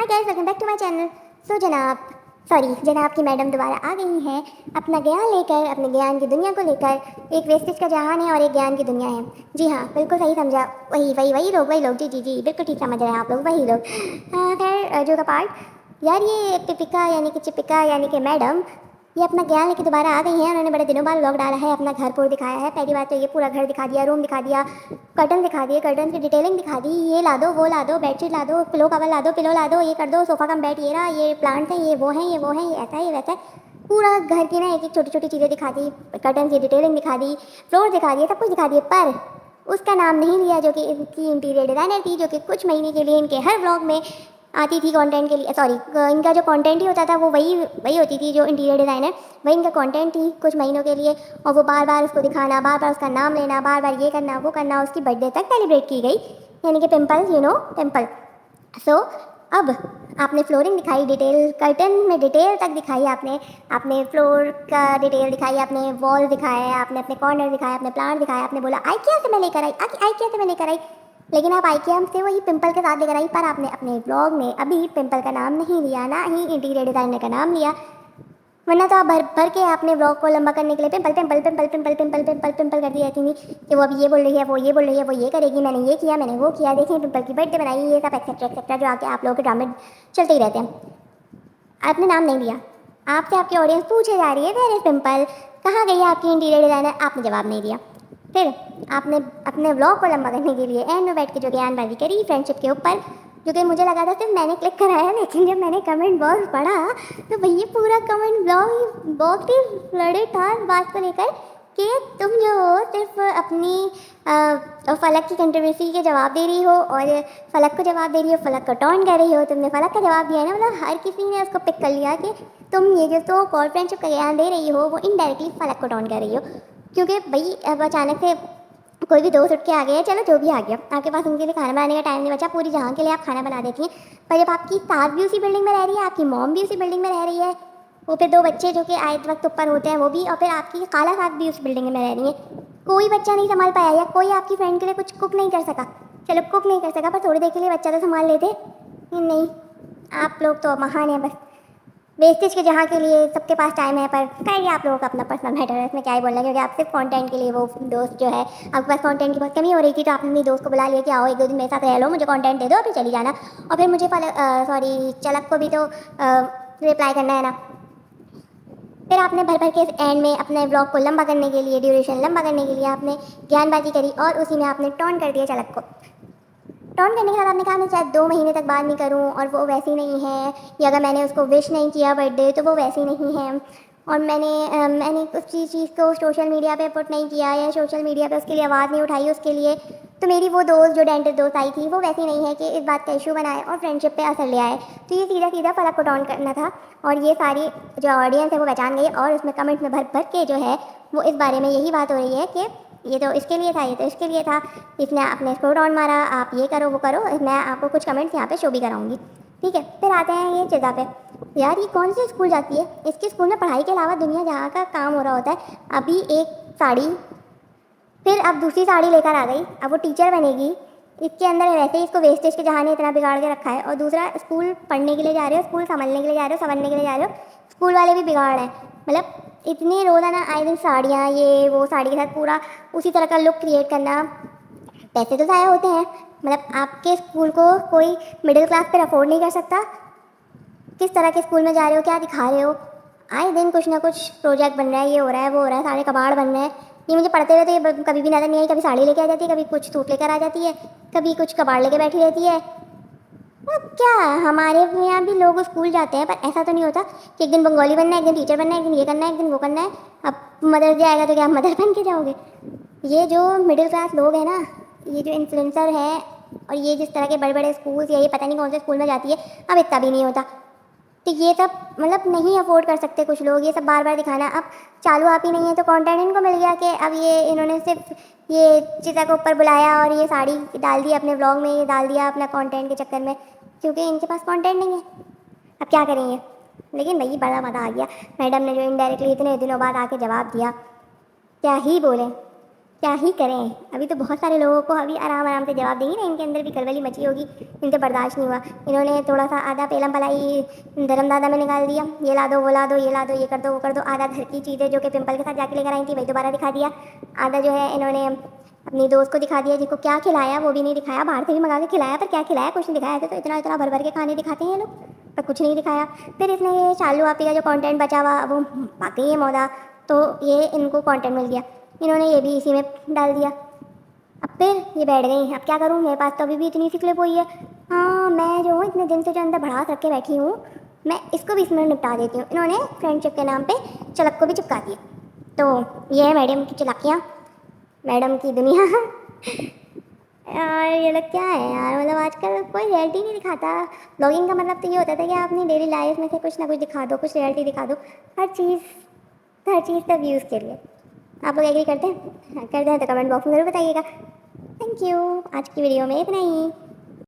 Hi guys, welcome back to my channel. जनाब की madam दोबारा आ गई हैं अपना ज्ञान लेकर, अपने ज्ञान की दुनिया को लेकर। एक वेस्टेज का जहान है और एक ज्ञान की दुनिया है। जी हाँ, बिल्कुल सही समझा। वही लोग। जी जी जी, बिल्कुल ठीक समझ रहे हैं आप लोग, वही लोग। खैर, जो का पार्ट यार, ये पिपिका यानी कि चिपिका यानी कि मैडम, ये अपना ज्ञान लेके दोबारा आ गई हैं। उन्होंने बड़े दिनों बाद व्लॉग डाला है, अपना घर पूरा दिखाया है। पहली बात तो ये पूरा घर दिखा दिया, रूम दिखा दिया, कर्टन दिखा दिए, कर्टन की डिटेलिंग दिखा दी। ये ला दो, वो ला दो, बेडशीट ला दो, पिलो कवर ला दो, पिलो ला दो, ये कर दो, सोफा कम बेड ये रहा, ये प्लांट्स हैं, ये वो हैं, ये वो हैं, ये ऐसा है, ये वैसा है। पूरा घर की ना एक एक छोटी छोटी चीज़ें दिखा दी, कर्टन की डिटेलिंग दिखा दी, फ्लोर दिखा दिए, सब कुछ दिखा दिए। पर उसका नाम नहीं लिया जो कि इनकी इंटीरियर डिज़ाइनर थी, जो कि कुछ महीने के लिए इनके हर व्लॉग में आती थी कंटेंट के लिए। सॉरी, इनका जो कंटेंट ही होता था वो वही वही होती थी, जो इंटीरियर डिज़ाइनर, वही इनका कंटेंट थी कुछ महीनों के लिए। और वो बार बार उसको दिखाना, बार बार उसका नाम लेना, बार बार ये करना, वो करना, उसकी बर्थडे तक सेलिब्रेट की गई, यानी कि पिंपल, पिंपल। सो अब आपने फ्लोरिंग दिखाई, डिटेल कर्टन में डिटेल तक दिखाई, आपने आपने फ्लोर का डिटेल दिखाई, आपने वॉल दिखाया, आपने अपने कॉर्नर दिखाया, अपने प्लांट दिखाया, आपने बोला आइकिया से मैं लेकर आई, आइकिया से मैं लेकर आई। लेकिन आप आइकिया से वही पिंपल के साथ लेकर आई, पर आपने अपने ब्लॉग में अभी पिंपल का नाम नहीं लिया, ना ही इंटीरियर डिज़ाइनर का नाम लिया। वरना तो आप भर भर के आपने ब्लॉग को लंबा करने के लिए pimple pimple pimple pimple pimple pimple pimple कर दी रहती थी कि वो अभी ये बोल रही है, वो ये बोल रही है, वो ये करेगी, मैंने ये किया, मैंने वो किया, देखिए पिंपल की बर्थडे बनाई, ये सब एक्सेट्रा एक्सेट्रा, जो आके आप लोगों के ड्रामे चलते ही रहते हैं। आपने नाम नहीं लिया, आपसे आपकी ऑडियंस पूछे जा रही है वेयर इज पिंपल, कहाँ गई है आपकी इंटीरियर डिज़ाइनर, आपने जवाब नहीं दिया। फिर आपने अपने व्लॉग को लंबा करने के लिए एंड में बैठ के जो बयानबाजी करी फ्रेंडशिप के ऊपर, जो कि मुझे लगा था सिर्फ मैंने क्लिक कराया, लेकिन जब मैंने कमेंट बॉक्स पढ़ा तो भैया पूरा कमेंट बॉक्स ही फ्लडेड था इस बात को लेकर कि तुम जो हो सिर्फ अपनी फलक की कंट्रोवर्सी के जवाब दे रही हो, और फलक को जवाब दे रही हो, फलक को टॉन कर रही हो। तुमने फलक का जवाब दिया है ना, मतलब हर किसी ने उसको पिक कर लिया कि तुम ये जो तो कॉल फ्रेंडशिप का ज्ञान दे रही हो वो इनडायरेक्टली फलक को टॉन कर रही हो। क्योंकि भाई अब अचानक से कोई भी दोस्त उठ के आ गया, चलो जो भी आ गया, आपके पास उनके लिए खाना बनाने का टाइम नहीं बचा, पूरी जहाँ के लिए आप खाना बना देती हैं। पर जब आपकी सास भी उसी बिल्डिंग में रह रही है, आपकी मॉम भी उसी बिल्डिंग में रह रही है, वो फिर दो बच्चे जो कि आए वक्त ऊपर होते हैं वो भी, और फिर आपकी खाला सास भी उस बिल्डिंग में रह रही है, कोई बच्चा नहीं संभाल पाया, या कोई आपकी फ्रेंड के लिए कुछ कुक नहीं कर सका। चलो कुक नहीं कर सका, पर थोड़ी देर के लिए बच्चा तो संभाल लेते। नहीं, आप लोग तो महान हैं, बस वेस्टेज के जहाँ के लिए सबके पास टाइम है। पर खैर, आप लोगों का अपना पर्सनल मैटर है, इसमें क्या ही बोलना, क्योंकि आप सिर्फ कंटेंट के लिए, वो दोस्त जो है आपके पास कंटेंट की बहुत कमी हो रही थी, तो आपने अपनी दोस्त को बुला लिया कि आओ एक दो दिन मेरे साथ रह लो, मुझे कंटेंट दे दो, फिर चली जाना। और फिर मुझे चलक को भी तो रिप्लाई करना है ना। फिर आपने भर भर के एंड में अपने ब्लॉग को लंबा करने के लिए, ड्यूरेशन लंबा करने के लिए आपने ज्ञानबाजी करी, और उसी में आपने टॉन कर दिया चलक को। टॉन करने के बाद आपने कहा मैं शायद 2 महीने तक बात नहीं करूं, और वो वैसी नहीं है, या अगर मैंने उसको विश नहीं किया बर्थडे तो वो वैसी नहीं है, और मैंने उस चीज़ को सोशल मीडिया पे पुट नहीं किया, या सोशल मीडिया पे उसके लिए आवाज़ नहीं उठाई उसके लिए, तो मेरी वो दोस्त जो डेंटिस्ट दोस्त आई थी वो वैसी नहीं है कि इस बात का इशू बनाए और फ्रेंडशिप पे असर ले आए। तो ये सीधा सीधा फलक को टॉन करना था, और ये सारी जो ऑडियंस है वो पहचान गई, और उसमें कमेंट में भर भर के जो है वो इस बारे में यही बात हो रही है कि ये तो इसके लिए था, ये तो इसके लिए था, इसने आपने इसको डॉन मारा, आप ये करो वो करो। मैं आपको कुछ कमेंट्स यहाँ पे शो भी कराऊंगी, ठीक है। फिर आते हैं ये चिज़ा पे। यार, ये कौन से स्कूल जाती है, इसके स्कूल में पढ़ाई के अलावा दुनिया जहाँ का काम हो रहा होता है। अभी एक साड़ी, फिर अब दूसरी साड़ी लेकर आ गई, अब वो टीचर बनेगी। इसके अंदर वैसे ही इसको वेस्टेज के जहाँ ने इतना बिगाड़ के रखा है, और दूसरा स्कूल पढ़ने के लिए जा रहे हो, स्कूल संभलने के लिए जा रहे हो, संभलने के लिए जा रहे हो, स्कूल वाले भी बिगाड़ रहे हैं। मतलब इतने रोज़ाना आए दिन साड़ियाँ, ये वो, साड़ी के साथ पूरा उसी तरह का लुक क्रिएट करना, पैसे तो ज़ाया होते हैं। मतलब आपके स्कूल को कोई मिडिल क्लास पर अफोर्ड नहीं कर सकता। किस तरह के स्कूल में जा रहे हो, क्या दिखा रहे हो, आए दिन कुछ ना कुछ प्रोजेक्ट बन रहा है, ये हो रहा है, वो हो रहा है, सारे कबाड़ बन रहे हैं। ये मुझे पढ़ते हुए तो ये कभी भी नज़र नहीं आई, कभी साड़ी लेके आ जाती है, कभी कुछ सूट लेकर आ जाती है, कभी कुछ कबाड़ लेके बैठी रहती है। क्या हमारे यहाँ भी लोग स्कूल जाते हैं, पर ऐसा तो नहीं होता कि एक दिन बंगाली बनना है, एक दिन टीचर बनना है, एक दिन ये करना है, एक दिन वो करना है। अब मदर्स डे आएगा तो क्या आप मदर बन के जाओगे। ये जो मिडिल क्लास लोग हैं ना, ये जो इन्फ्लुएंसर है, और ये जिस तरह के बड़े बड़े स्कूल्स, या ये पता नहीं कौन से स्कूल में जाती है, अब इतना भी नहीं होता। तो ये सब मतलब नहीं अफोर्ड कर सकते कुछ लोग, ये सब बार बार दिखाना। अब चालू आप ही नहीं है तो कंटेंट इनको मिल गया कि अब ये इन्होंने सिर्फ ये चिता को ऊपर बुलाया और ये साड़ी डाल दी अपने ब्लॉग में, ये डाल दिया अपना कंटेंट के चक्कर में, क्योंकि इनके पास कंटेंट नहीं है। अब क्या करेंगे। लेकिन भाई बड़ा मज़ा आ गया, मैडम ने जो इनडायरेक्टली इतने दिनों बाद आके जवाब दिया, क्या ही बोले। क्या ही करें, अभी तो बहुत सारे लोगों को अभी आराम आराम से जवाब देंगे ना, इनके अंदर भी खलबली मची होगी, इनसे बर्दाश्त नहीं हुआ। इन्होंने थोड़ा सा आधा पेलम पलाई धर्मदादा में निकाल दिया, ये ला दो वो ला दो ये ला दो ये कर दो वो कर दो। आधा घर की चीज़ें जो कि पिंपल के साथ जाके लेकर आई थी वही दोबारा दिखा दिया। आधा जो है इन्होंने अपनी दोस्त को दिखा दिया, जिसको क्या खिलाया वो भी नहीं दिखाया, बाहर से भी मंगा के खिलाया पर क्या खिलाया कुछ नहीं दिखाया। ऐसे तो इतना इतना भर भर के खाने दिखाते हैं ये लोग, पर कुछ नहीं दिखाया। फिर इसने ये चालू आपी का जो कंटेंट बचा हुआ वो पाती है मौदा, तो ये इनको कंटेंट मिल गया, इन्होंने ये भी इसी में डाल दिया। अब फिर ये बैठ गई, अब क्या करूँ, मेरे पास तो अभी भी इतनी सी क्लिप हुई है। हाँ मैं जो हूँ इतने दिन से जो अंदर भड़ास रख के बैठी हूँ, मैं इसको भी इसमें निपटा देती हूँ। इन्होंने फ्रेंडशिप के नाम पे चलक को भी चिपका दिया। तो ये है मैडम की चलाकियाँ, मैडम की दुनिया। यार ये लोग क्या है यार, मतलब आजकल कोई रियलिटी नहीं दिखाता। ब्लॉगिंग का मतलब तो ये होता था कि आप अपनी डेली लाइफ में से कुछ ना कुछ दिखा दो, कुछ रियलिटी दिखा दो। हर चीज़ हर चीज़ सब व्यूज़ के लिए। आप लोग एग्री करते हैं? हाँ, करते हैं तो कमेंट बॉक्स में ज़रूर बताइएगा। थैंक यू, आज की वीडियो में इतना ही।